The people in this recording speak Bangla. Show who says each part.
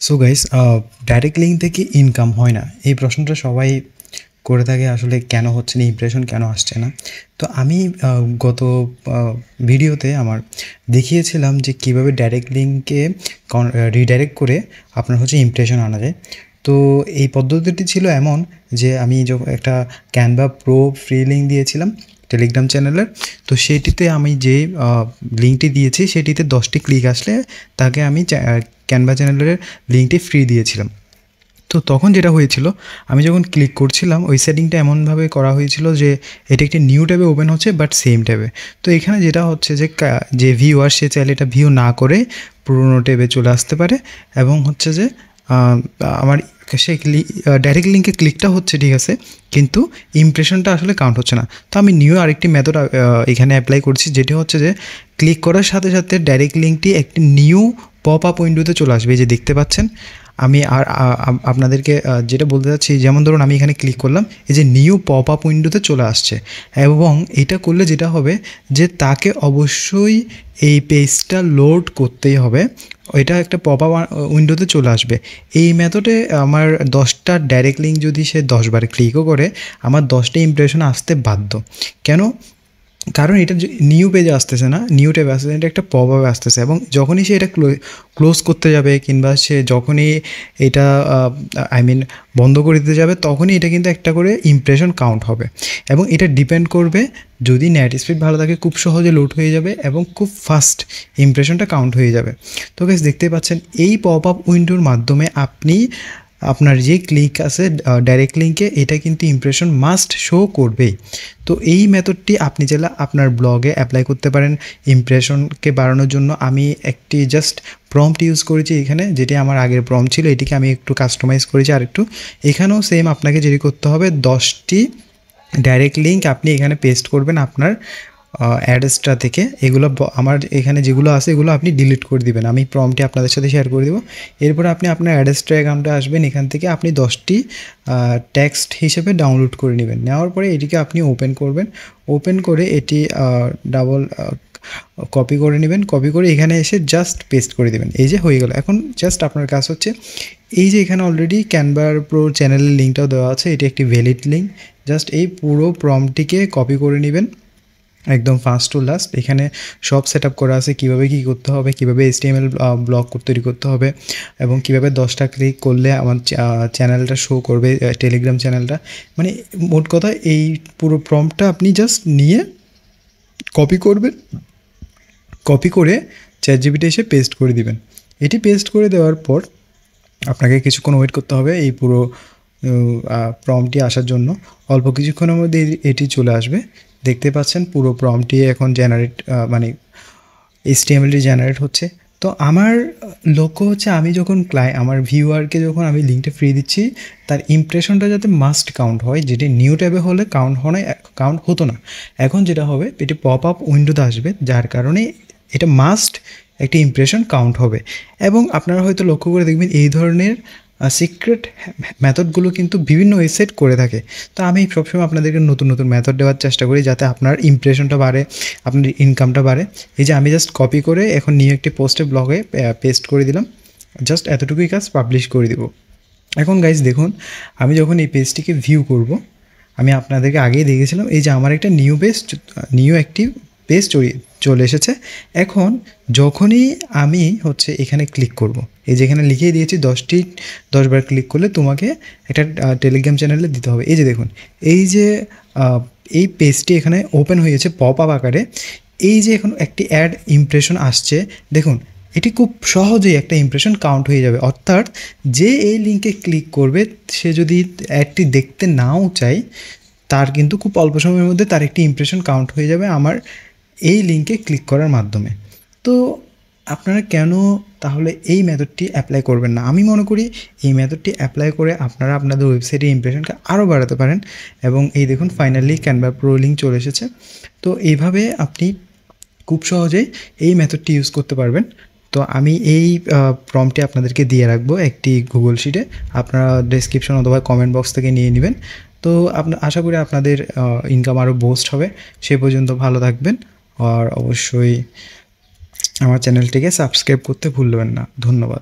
Speaker 1: সো গাইস, ডাইরেক্ট লিঙ্ক থেকে ইনকাম হয় না, এই প্রশ্নটা সবাই করে থাকে। আসলে কেন হচ্ছে না, ইমপ্রেশন কেন আসছে না? তো আমি গত ভিডিওতে আমার দেখিয়েছিলাম যে কীভাবে ডাইরেক্ট লিঙ্কে রিডাইরেক্ট করে আপনার হচ্ছে ইমপ্রেশন আনা যায়। তো এই পদ্ধতিটি ছিল এমন যে আমি যখন একটা ক্যানভা প্রো ফ্রি লিঙ্ক দিয়েছিলাম টেলিগ্রাম চ্যানেলের, তো সেটিতে আমি যে লিঙ্কটি দিয়েছি সেটিতে 10টি ক্লিক আসলে তাকে আমি ক্যানভা চ্যানেলের লিঙ্কটি ফ্রি দিয়েছিলাম। তো তখন যেটা হয়েছিল, আমি যখন ক্লিক করছিলাম ওই সেটিংটা এমনভাবে করা হয়েছিল যে এটা একটি নিউ ট্যাবে ওপেন হচ্ছে বাট সেম ট্যাবে। তো এখানে যেটা হচ্ছে যে ভিউয়ার সে চাইলে এটা ভিউ না করে পুরোনো ট্যাবে চলে আসতে পারে এবং হচ্ছে যে আমার সে ডাইরেক্ট লিঙ্কে ক্লিকটা হচ্ছে ঠিক আছে, কিন্তু ইমপ্রেশনটা আসলে কাউন্ট হচ্ছে না। তো আমি নিউ আরেকটি মেথড এখানে অ্যাপ্লাই করছি, যেটি হচ্ছে যে ক্লিক করার সাথে সাথে ডাইরেক্ট লিঙ্কটি একটি নিউ পপ আপ উইন্ডোতে চলে আসবে, এই যে দেখতে পাচ্ছেন। আমি আর আপনাদেরকে যেটা বলতে চাচ্ছি, যেমন ধরুন আমি এখানে ক্লিক করলাম, এই যে নিউ পপ আপ উইন্ডোতে চলে আসছে। এবং এটা করলে যেটা হবে যে তাকে অবশ্যই এই পেজটা লোড করতেই হবে, এটা একটা পপ আপ উইন্ডোতে চলে আসবে। এই মেথডে আমার 10টা ডাইরেক্ট লিঙ্ক যদি সে 10 বার ক্লিকও করে, আমার 10টা ইমপ্রেশন আসতে বাধ্য। কেন? কারণ এটা নিউ পেজে আসতেছে না, নিউ ট্যাবে আসতেছে, এটা একটা পপ আপে আসতেছে। এবং যখনই সে এটা ক্লোজ করতে যাবে কিংবা সে যখনই এটা বন্ধ করে দিতে যাবে, তখনই এটা কিন্তু একটা করে ইমপ্রেশন কাউন্ট হবে। এবং এটা ডিপেন্ড করবে, যদি নেট স্পিড ভালো থাকে খুব সহজে লোড হয়ে যাবে এবং খুব ফাস্ট ইমপ্রেশনটা কাউন্ট হয়ে যাবে। তো গাইস দেখতে পাচ্ছেন, এই পপ আপ উইন্ডোর মাধ্যমে আপনি আপনার যে ক্লিক আছে ডাইরেক্ট লিঙ্কে, এটা কিন্তু ইমপ্রেশন মাস্ট শো করবেই। তো এই মেথডটি আপনি চাইলে আপনার ব্লগে অ্যাপ্লাই করতে পারেন ইমপ্রেশনকে বাড়ানোর জন্য। আমি একটি জাস্ট প্রম্পট ইউজ করেছি এখানে, যেটি আমার আগের প্রম্পট ছিল, এটিকে আমি একটু কাস্টমাইজ করেছি আরেকটু। এখানেও সেম আপনাকে যেটি করতে হবে, 10টি ডাইরেক্ট লিঙ্ক আপনি এখানে পেস্ট করবেন আপনার অ্যাডসটা থেকে। এগুলো আমার এখানে যেগুলো আছে এগুলো আপনি ডিলিট করে দিবেন, আমি প্রম্পটটি আপনাদের সাথে শেয়ার করে দেবো। এরপরে আপনি আপনার অ্যাডসটা অ্যাকাউন্টে আসবেন, এখান থেকে আপনি 10টি টেক্সট হিসেবে ডাউনলোড করে নেবেন। নেওয়ার পরে এটিকে আপনি ওপেন করবেন, ওপেন করে এটি ডাবল কপি করে নেবেন, কপি করে এখানে এসে জাস্ট পেস্ট করে দেবেন। এই যে হয়ে গেল। এখন জাস্ট আপনার কাজ হচ্ছে, এই যে এখানে অলরেডি ক্যানভা প্রো চ্যানেলের লিঙ্কটাও দেওয়া আছে, এটি একটি ভ্যালিড লিঙ্ক। জাস্ট এই পুরো প্রম্পটটিকে কপি করে নেবেন একদম ফার্স্ট টু লাস্ট। এখানে সব সেট আপ করা আছে, কীভাবে কী করতে হবে, কীভাবে HTML ব্লগ তৈরি করতে হবে এবং কীভাবে 10টা ক্লিক করলে আমার চ্যানেলটা শো করবে, টেলিগ্রাম চ্যানেলটা। মানে মোট কথা এই পুরো প্রম্পটটা আপনি জাস্ট নিয়ে কপি করবেন, কপি করে চ্যাটজিপিটি এসে পেস্ট করে দিবেন। এটি পেস্ট করে দেওয়ার পর আপনাকে কিছুক্ষণ ওয়েট করতে হবে এই পুরো প্রম্পটটি আসার জন্য। অল্প কিছুক্ষণের মধ্যে এটি চলে আসবে। দেখতে পাচ্ছেন পুরো প্রম্পটটি এখন HTML জেনারেট হচ্ছে। তো আমার লক্ষ্য হচ্ছে, আমি যখন আমার ভিউয়ারকে যখন আমি লিঙ্কটা ফ্রি দিচ্ছি, তার ইমপ্রেশনটা যাতে মাস্ট কাউন্ট হয়, যেটি নিউ ট্যাবে হলে কাউন্ট হতো না। এখন যেটা হবে, এটি পপ আপ উইন্ডোতে আসবে, যার কারণে এটা মাস্ট একটি ইমপ্রেশন কাউন্ট হবে। এবং আপনারা হয়তো লক্ষ্য করে দেখবেন, এই ধরনের সিক্রেট মেথডগুলো কিন্তু বিভিন্ন ওয়েবসাইট করে থাকে। তো আমি সবসময় আপনাদেরকে নতুন নতুন মেথড দেওয়ার চেষ্টা করি, যাতে আপনার ইমপ্রেশনটা বাড়ে, আপনার ইনকামটা বাড়ে। এই যে আমি জাস্ট কপি করে এখন নিউ একটি পোস্টে ব্লগে পেস্ট করে দিলাম, জাস্ট এতটুকুই কাজ, পাবলিশ করে দিব। এখন গাইজ দেখুন, আমি যখন এই পেজটিকে ভিউ করব, আমি আপনাদেরকে আগেই দেখেছিলাম, এই যে আমার একটা নিউ একটি পেজ চলে এসেছে। এখন যখনই আমি হচ্ছে এখানে ক্লিক করব, এই যে এখানে লিখিয়ে দিয়েছি 10 বার ক্লিক করলে তোমাকে একটা টেলিগ্রাম চ্যানেলে দিতে হবে। এই যে দেখুন, এই যে এই পেজটি এখানে ওপেন হয়েছে পপ আপ আকারে। এই যে এখন একটি অ্যাড ইমপ্রেশন আসছে, দেখুন এটি খুব সহজেই একটা ইমপ্রেশন কাউন্ট হয়ে যাবে। অর্থাৎ যে এই লিঙ্কে ক্লিক করবে, সে যদি অ্যাডটি দেখতে নাও চায়, তার কিন্তু খুব অল্প সময়ের মধ্যে তার একটি ইমপ্রেশন কাউন্ট হয়ে যাবে আমার এই লিঙ্কে ক্লিক করার মাধ্যমে। তো আপনারা কেন তাহলে এই মেথডটি অ্যাপ্লাই করবেন না? আমি মনে করি এই মেথডটি অ্যাপ্লাই করে আপনারা আপনাদের ওয়েবসাইটে ইমপ্রেশনকে আরও বাড়াতে পারেন। এবং এই দেখুন, ফাইনালি ক্যানভা প্রো লিঙ্ক চলে এসেছে। তো এইভাবে আপনি খুব সহজেই এই মেথডটি ইউজ করতে পারবেন। তো আমি এই প্রম্পটটি আপনাদেরকে দিয়ে রাখবো একটি গুগল শিটে, আপনারা ডেসক্রিপশন অথবা কমেন্ট বক্স থেকে নিয়ে নেবেন। তো আশা করি আপনাদের ইনকাম আরও বুস্ট হবে। সে পর্যন্ত ভালো থাকবেন, আর অবশ্যই আমার চ্যানেলটিকে সাবস্ক্রাইব করতে ভুলবেন না। ধন্যবাদ।